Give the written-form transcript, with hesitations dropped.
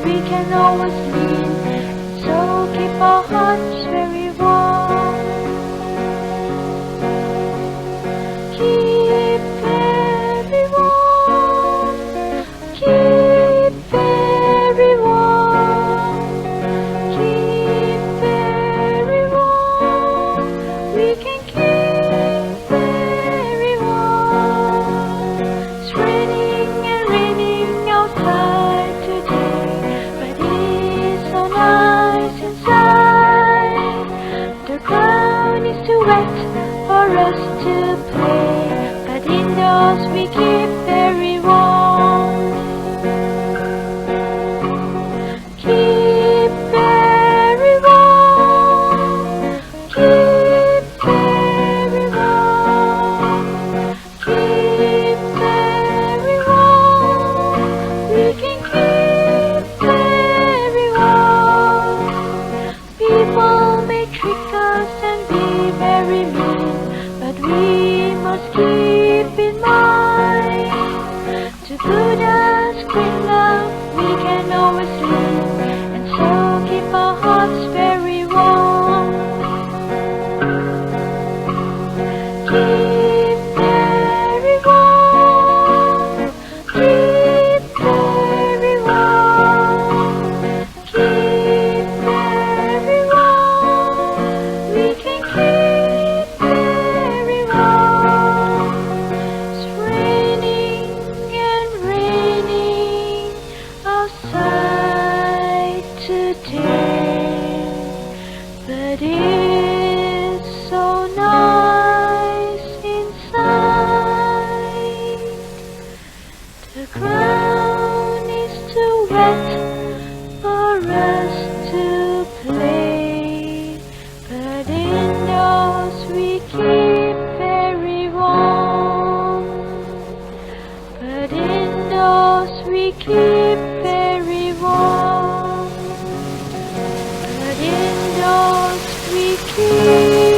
we can always lean, and so keep our hearts very warm. Keep very warm, keep very warm, keep very warm. We can keep very warm. It's raining and raining outside today, but it's so nice inside. The ground is too wet for us to play, but indoors we keep very warm. Keep very warm, keep very warm, keep very warm. We can keep very warm. People may trick us and be very mean, but we must keep in mind, to Buddha's great love we can always lean, and so keep our hearts very warm. Keep very warm, keep very warm, keep very warm. We can keep very warm. It's raining and raining outside today, but it's so nice inside. The ground is too wet for us to play, but indoors we keep very warm. But indoors we keep very warm. But indoors we keep